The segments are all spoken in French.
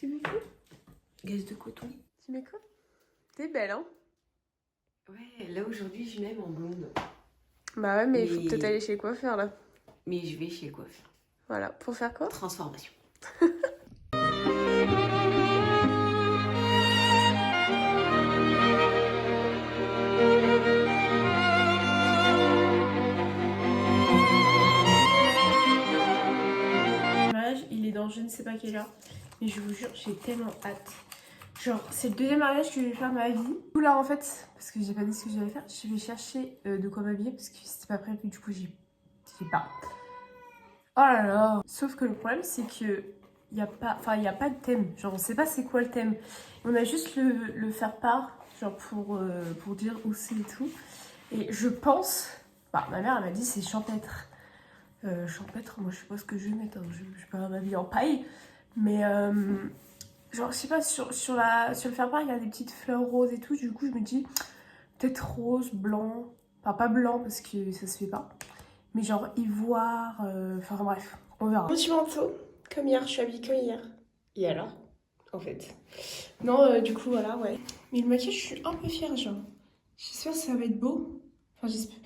petit buffet. Gaz de coton. Tu mets quoi? T'es belle, hein? Ouais, là aujourd'hui je m'aime en blonde. Bah ouais, mais il faut peut-être aller chez le coiffeur là. Mais je vais chez le coiffeur. Voilà, pour faire quoi? Transformation. Le mariage, il est dans je ne sais pas quelle heure. Mais je vous jure, j'ai tellement hâte. Genre, c'est le deuxième mariage que je vais faire de ma vie. Du coup, là, en fait, parce que j'ai pas dit ce que j'allais faire, je vais chercher de quoi m'habiller parce que c'était pas prévu. Du coup, j'ai pas. Oh là là. Sauf que le problème, c'est que il y a pas de thème. Genre, on sait pas c'est quoi le thème. On a juste le faire part, genre pour dire où c'est et tout. Et je pense, bah, ma mère, elle m'a dit c'est champêtre. Champêtre, moi, je sais pas ce que je vais mettre. Hein. Je vais pas m'habiller en paille, mais genre, je sais pas, sur le faire-part, il y a des petites fleurs roses et tout. Du coup, je me dis, peut-être rose, blanc. Enfin, pas blanc parce que ça se fait pas. Mais genre ivoire. Enfin, bref, on verra. Petit manteau, comme hier. Je suis habillée comme hier. Et alors? En fait. Non, du coup, voilà, ouais. Mais le maquillage, je suis un peu fière, genre. J'espère que ça va être beau. Enfin, j'espère.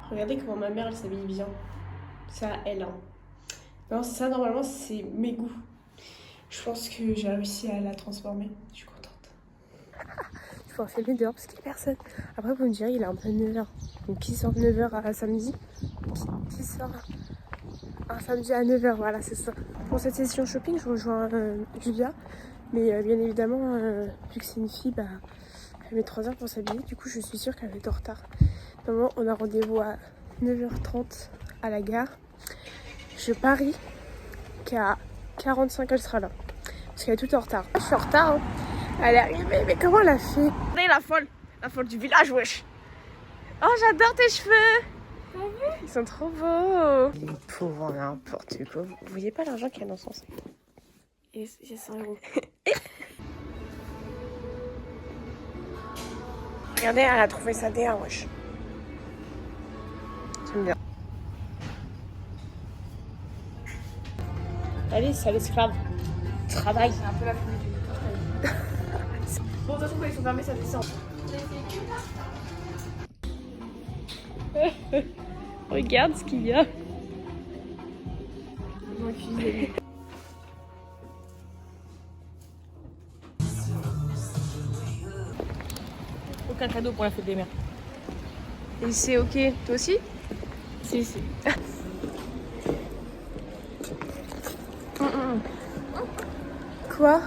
Regardez comment ma mère, elle s'habille bien. C'est à elle, hein. Non, c'est ça, normalement, c'est mes goûts. Je pense que j'ai réussi à la transformer. Je suis contente. Il faut filmer dehors parce qu'il n'y a personne. Après, vous me direz, il est un peu 9h. Donc, qui sort 9h à samedi? Qui sort un samedi à 9h? Voilà, c'est ça. Pour cette session shopping, je rejoins Julia. Mais bien évidemment, vu que c'est une fille, bah, elle met 3 heures pour s'habiller. Du coup, je suis sûre qu'elle va être en retard. Normalement, on a rendez-vous à 9h30 à la gare. Je parie qu'à 45 elle sera là. Parce qu'elle est toute en retard. Je suis en retard, hein. Elle est arrivée, mais comment elle a fait? Regardez la folle du village, wesh. Oh, j'adore tes cheveux. T'as vu? Ils sont trop beaux. Il est pauvre, n'importe quoi. Vous voyez pas l'argent qu'il y a dans son sac? Et j'ai 100 €. Regardez, elle a trouvé sa DA, wesh. J'aime bien. Allez, sale esclave. Travaille. C'est un peu la folie du bon, de toute façon, quand ils sont fermés, ça descend. Regarde ce qu'il y a. Aucun cadeau pour la fête des mères. Et c'est ok, toi aussi? Si. Quoi?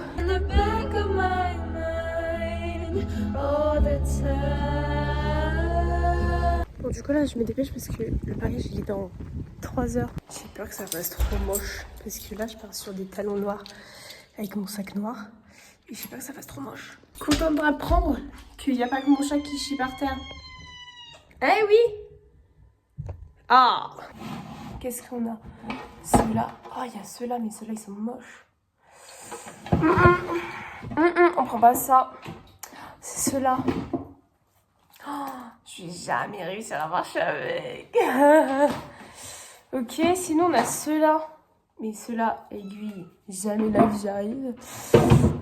Bon, du coup là je me dépêche parce que le mariage il est dans 3 heures. J'ai peur que ça fasse trop moche parce que là je pars sur des talons noirs avec mon sac noir et j'ai peur que ça fasse trop moche. Contente d'apprendre qu'il n'y a pas que mon chat qui chie par terre. Eh oui. Ah. Qu'est-ce qu'on a? Ceux-là. Oh, il y a ceux-là, mais ceux-là ils sont moches. On prend pas ça. C'est ceux-là. Oh, je vais jamais réussir à marcher avec. Ok, sinon on a ceux-là. Mais ceux-là, aiguille, jamais la vie j'arrive.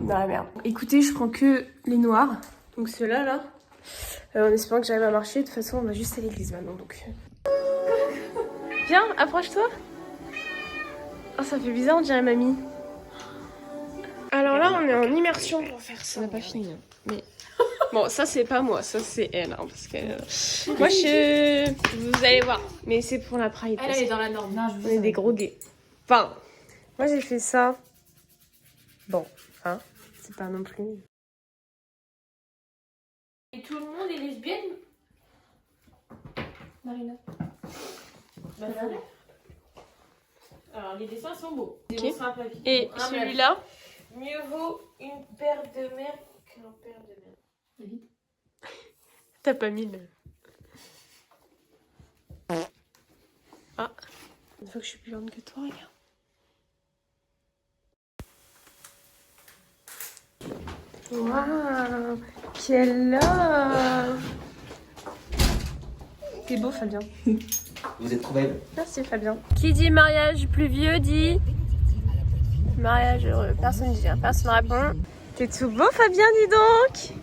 Dans la merde. Écoutez, je prends que les noirs. Donc ceux-là, là. En espérant que j'arrive à marcher. De toute façon, on va juste à l'église maintenant. Donc. Viens, approche-toi. Oh, ça fait bizarre, on dirait mamie. Alors là, on est en immersion pour faire ça. On n'a pas fini. Mais bon, ça c'est pas moi, ça c'est elle. Hein, parce que moi, vous allez voir. Mais c'est pour la Pride. elle est dans la norme. Non, On est des gros gays. Enfin, moi j'ai fait ça. Bon, hein, c'est pas non plus. Et tout le monde est lesbienne? Marina. Bah, alors, les dessins sont beaux. Okay. Et celui-là? Mieux vaut une paire de mères qu'un père de mère. T'as pas mis le... Ah, une fois que je suis plus grande que toi, regarde. Waouh, quel love. T'es beau, Fabien. Vous êtes trop belle. Merci, Fabien. Qui dit mariage pluvieux dit Mariage heureux. Personne dit rien, personne répond. T'es tout beau Fabien, dis donc.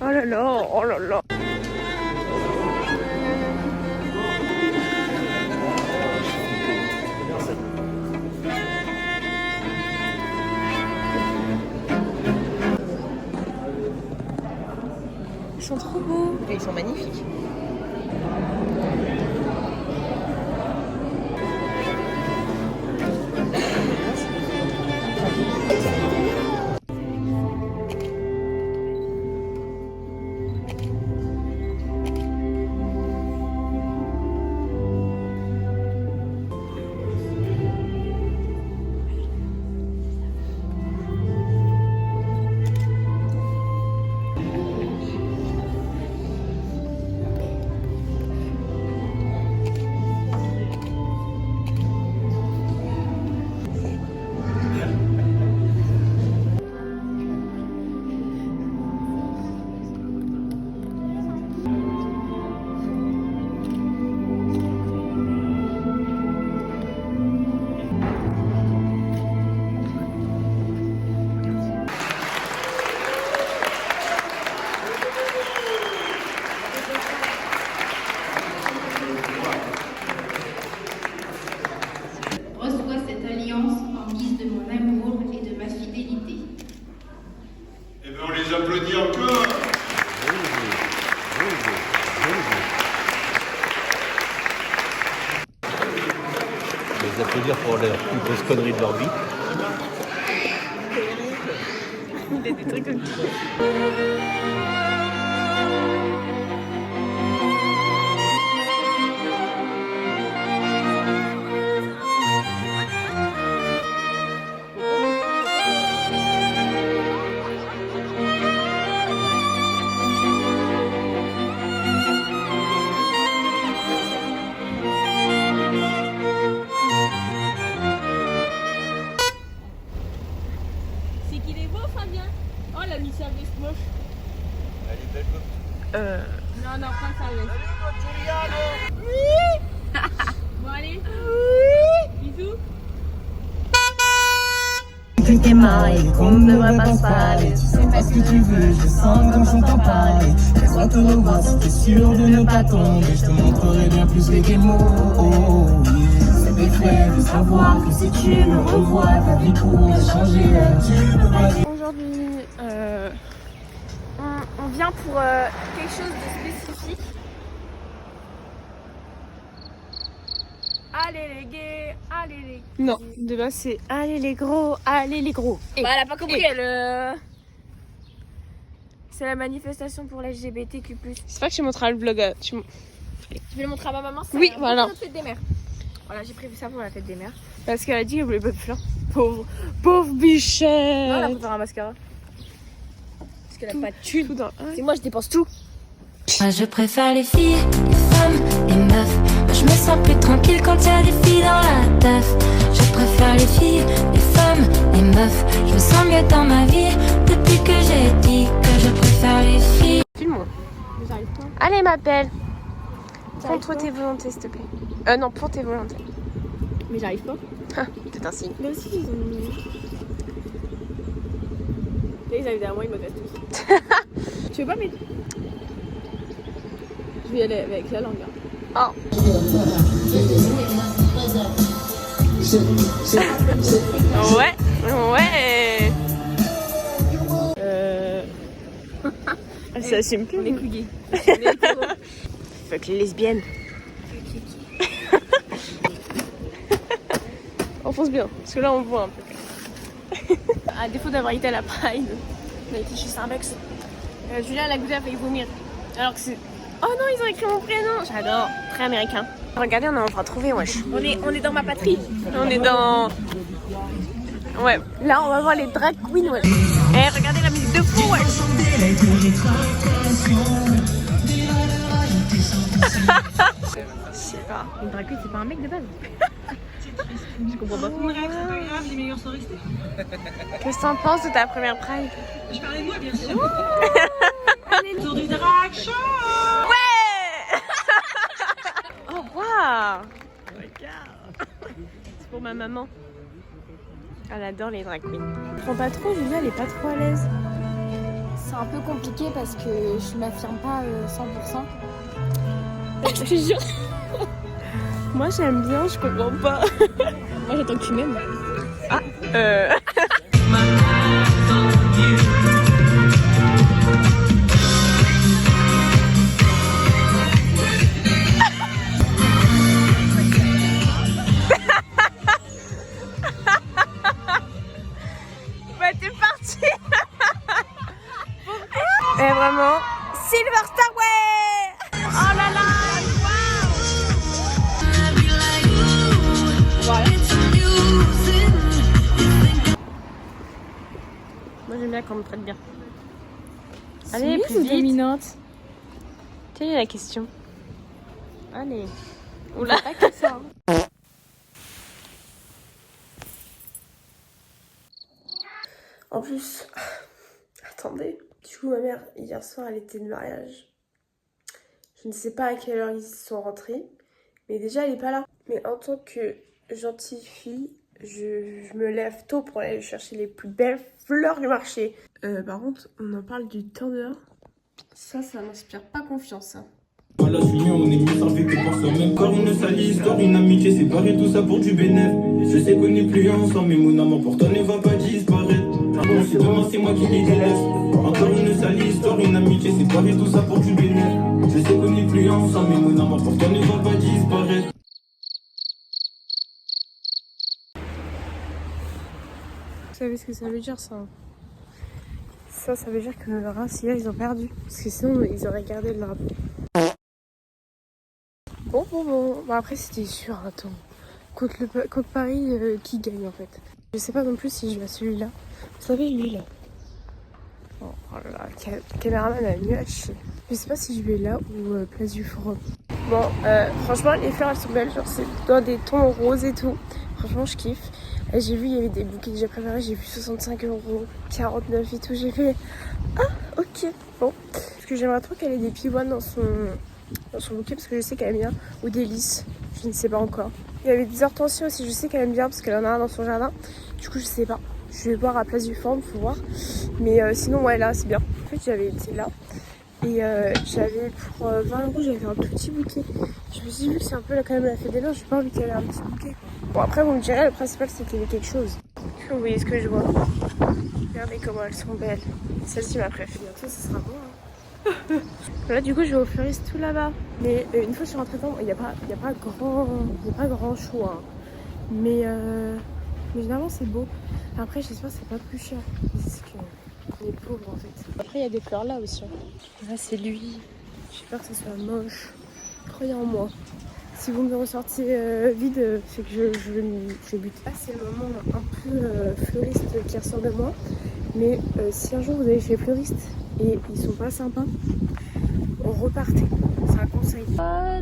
Oh là là, oh là là. Ils sont trop beaux. Et ils sont magnifiques. Reçois cette alliance en guise de mon amour et de ma fidélité. Eh bien, on les applaudit encore. Les applaudir pour leur plus grosse connerie de leur vie. Il a des trucs comme ça. C'est qu'il est beau, Fabien. Oh, la mise service moche. Elle est belle comme Non, non, prends ça, laisse. Bon, allez. Bisous. Que t'es marié, qu'on ne devrait pas se parler. Tu sais pas ce que tu veux, je sens comme j'entends parler. Laisse-moi te revoir si t'es sûr de ne pas tomber. Je te montrerai bien plus que tes mots. Oh, yeah. C'est effrayant de savoir que si tu me revois, ta vie pourrait changer. Tu peux pas dire. Aujourd'hui, on vient pour quelque chose de spécifique. Allez les gays, allez les... Non, de base c'est allez les gros, allez les gros. Bah, elle a pas compris, elle. C'est la manifestation pour l'LGBTQ+. C'est pas que je montrerai le vlog. Je vais le montrer à ma maman. Ça Oui, voilà. La fête des mères. Voilà, j'ai prévu ça pour la fête des mères. Parce qu'elle a dit qu'elle voulait pas de fleurs. Pauvre bichette. Non, elle a préféré un mascara. Parce qu'elle a pas de thune. Tout dans- C'est moi, je dépense tout. Moi je préfère les filles, les femmes, les meufs. Moi je me sens plus tranquille quand y'a des filles dans la teuf. Je préfère les filles, les femmes, les meufs. Je me sens mieux dans ma vie depuis que j'ai dit que je préfère les filles. Filme-moi. J'arrive pas. Allez, ma belle. Contre tes volontés, s'il te plaît. Non, pour tes volontés. Mais j'arrive pas. C'est un signe. Là aussi, ils ont. Là, ils arrivent derrière moi, ils m'agressent tous. Tu veux pas m'aider? Je vais y aller avec la langue. Hein. Ouais, ouais. Ça assume plus. On est plus gays. Fuck les lesbiennes. Enfonce bien, parce que là on voit un peu. À défaut d'avoir été à la Pride, on a été chez Starbucks. Julien l'a goûté, a failli vomir. Alors que c'est. Oh non, ils ont écrit mon prénom. J'adore, très américain. Regardez, on a enfin trouvé, wesh. On est dans ma patrie. On est dans... Ouais. Là, on va voir les drag queens, wesh. Eh, regardez la musique de fou, wesh. Je sais pas. Une drag queen, c'est pas un mec de base. Je comprends pas. Une réaction pas grave, les meilleurs sont restés. Qu'est-ce que t'en penses de ta première Pride? Je parlais de moi, bien sûr. Tour du drag show. Ouais. Oh, waouh. Regarde. pour ma maman. Elle adore les drag queens. Je comprends pas trop, Julia, elle est pas trop à l'aise. C'est un peu compliqué parce que je m'affirme pas 100%. Je te jure. Moi j'aime bien, je comprends pas. Moi j'attends que tu m'aimes. Ah, bah t'es parti. Et vraiment, Silver Star Way. Oh là là. Moi j'aime bien quand on me traite bien. Allez, Soumise plus ou vite. dominante? Quelle est la question? Allez. Oula. Pas que ça. Hein. En plus, attendez, du coup ma mère hier soir elle était de mariage. Je ne sais pas à quelle heure ils sont rentrés, mais déjà elle est pas là. Mais en tant que gentille fille, je me lève tôt pour aller chercher les plus belles fleurs du marché. Par contre, on en parle du temps dehors. Ça m'inspire pas confiance. Hein. À la union, on est mieux servi que pour soi-même. Car une sale histoire, une amitié séparée, tout ça pour du bénéf. Je sais qu'on n'est plus ensemble, mais mon amour pour toi ne va pas disparaître. Bon, si demain c'est moi qui les délaisse. Encore une sale histoire, une amitié séparée, tout ça pour du bénéf. Je sais qu'on n'est plus ensemble, mais mon amour pour toi ne va pas disparaître. Vous savez ce que ça veut dire ça? Ça veut dire que Reims hier ils ont perdu. Parce que sinon ils auraient gardé le drapeau. Bon. Après c'était sûr, attends. Contre Paris qui gagne en fait. Je sais pas non plus si je vais à celui-là. Vous savez lui là. Oh là là, caméraman a mieux à chier. Je sais pas si je vais là ou place du Forum. Bon, franchement les fleurs elles sont belles. Genre c'est dans des tons roses et tout. Franchement je kiffe. Et j'ai vu il y avait des bouquets déjà préparés. J'ai vu 65 €, 49 et tout. J'ai fait ah ok bon. Parce que j'aimerais trop qu'elle ait des pivoines dans son bouquet parce que je sais qu'elle aime bien. Ou des lys, je ne sais pas encore. Il y avait des hortensias aussi, je sais qu'elle aime bien parce qu'elle en a un dans son jardin. Du coup je sais pas. Je vais voir à Place du Forum, faut voir. Mais sinon ouais là c'est bien. En fait j'avais été là. Et j'avais pour 20 €, j'avais fait un tout petit bouquet. Je me suis dit vu que c'est un peu là, quand même la fête des mères, j'ai pas envie qu'elle ait un petit bouquet. Bon après vous me direz, le principal c'est qu'il y ait quelque chose. Vous voyez ce que je vois. Regardez comment elles sont belles. Celle-ci m'a préférée. Bientôt ce sera bon. Hein. Là du coup je vais au fleuriste tout là-bas. Mais une fois que je suis rentrée dedans, il n'y a pas grand choix. Hein. Mais généralement c'est beau. Après j'espère que c'est pas plus cher. Parce qu'on est pauvres en fait. Après il y a des fleurs là aussi. Là c'est lui. J'ai peur que ce soit moche. Croyez en moi. Si vous me ressortez vide, c'est que je bute. Là c'est le moment un peu fleuriste qui ressort de moi. Mais si un jour vous allez chez les fleuristes et ils sont pas sympas, repartez. C'est un conseil. Oh là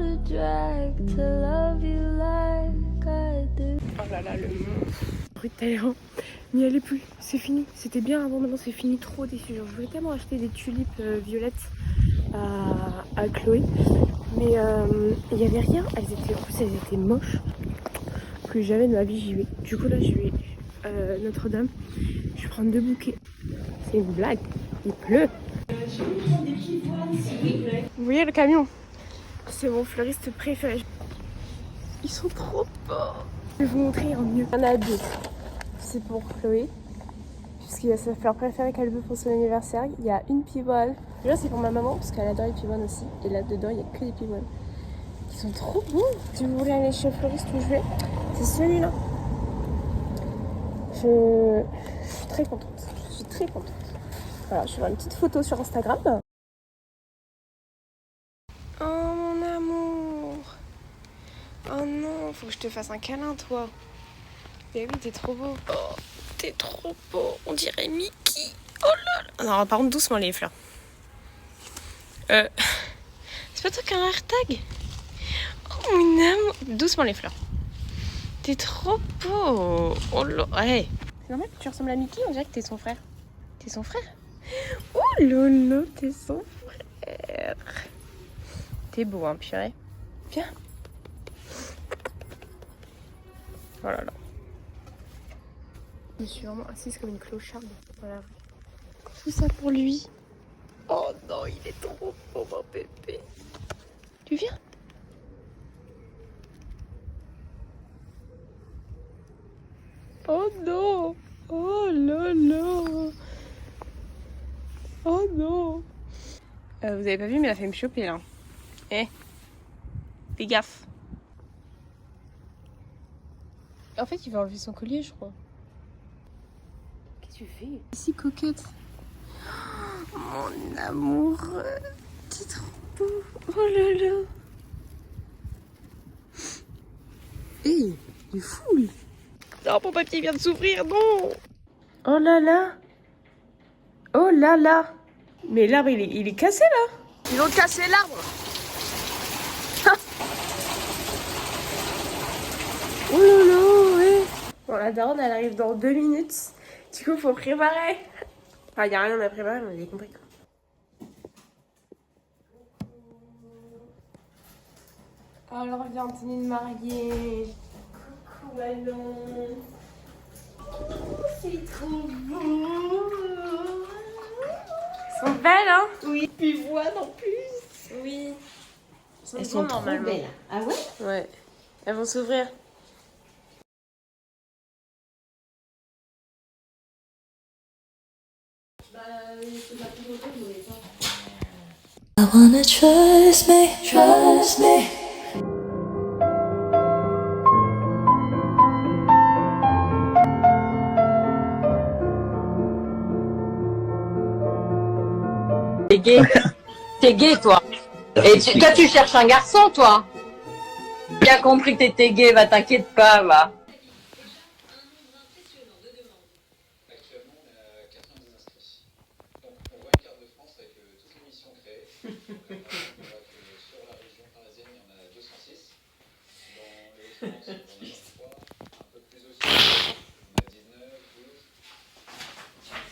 là, le bruit de Talleyrand. Mais elle est plus, c'est fini. C'était bien avant, maintenant c'est fini. Trop déçu. Genre, je voulais tellement acheter des tulipes violettes à Chloé. Mais il n'y avait rien. Elles étaient moches. Plus jamais de ma vie j'y vais. Du coup là je vais Notre-Dame. Je vais prendre 2 bouquets. C'est une blague. Il pleut. Vous voyez le camion? C'est mon fleuriste préféré. Ils sont trop beaux. Je vais vous montrer en mieux. Il y en a 2. C'est pour Chloé. Puisqu'il y a sa fleur préférée qu'elle veut pour son anniversaire. Il y a une pivoine. Là c'est pour ma maman parce qu'elle adore les pivoines aussi. Et là dedans il n'y a que des pivoines. Ils sont trop beaux. Si vous voulez aller chez le fleuriste où je vais, c'est celui-là. Je suis très contente. Voilà, je vais faire une petite photo sur Instagram. Oh mon amour. Oh non, faut que je te fasse un câlin toi. Mais oui, t'es trop beau. Oh, t'es trop beau. On dirait Mickey. Oh là là. Non, par contre, doucement les fleurs. C'est pas toi qui as un AirTag? Oh mon amour. Doucement les fleurs. T'es trop beau. Oh là. Hey. C'est normal que tu ressembles à Mickey, on dirait que t'es son frère. T'es son frère? Oh lolo, t'es son frère. T'es beau, hein, purée. Viens. Oh là là. Je me suis vraiment assise comme une clocharde. Voilà. Tout ça pour lui. Oh non, il est trop beau, mon bébé. Tu viens? Oh non! Oh là là! Oh non! Vous avez pas vu, mais elle a fait me choper là. Eh! Fais gaffe! En fait, il va enlever son collier, je crois. Qu'est-ce que tu fais? Si coquette! Oh, mon amour! T'es trop beau! Oh là là! Hey! Il est fou! Non, mon papier vient de s'ouvrir, non! Oh là là! Oh là là! Mais l'arbre, il est cassé là! Ils ont cassé l'arbre! Oh là là, ouais! Bon, la daronne, elle arrive dans 2 minutes. Du coup, faut préparer. Enfin, y a rien à préparer, mais vous avez compris quoi. Alors, viens, tenue de mariée. Coucou, Manon. C'est trop beau. Elles sont belles, hein? Oui, puis voix en plus. Oui. Elles sont trop belles. Ah ouais? Ouais. Elles vont s'ouvrir. I wanna trust me, trust me. T'es gay. T'es gay, toi. Et toi, tu cherches un garçon, toi. Bien compris que t'étais gay, va, t'inquiète pas, va.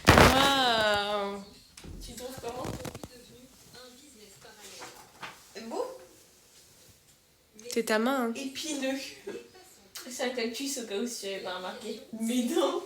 Waouh! Tu trouves comment? C'est ta main, hein? Épineux. C'est un cactus au cas où si tu n'avais pas remarqué. Mais non.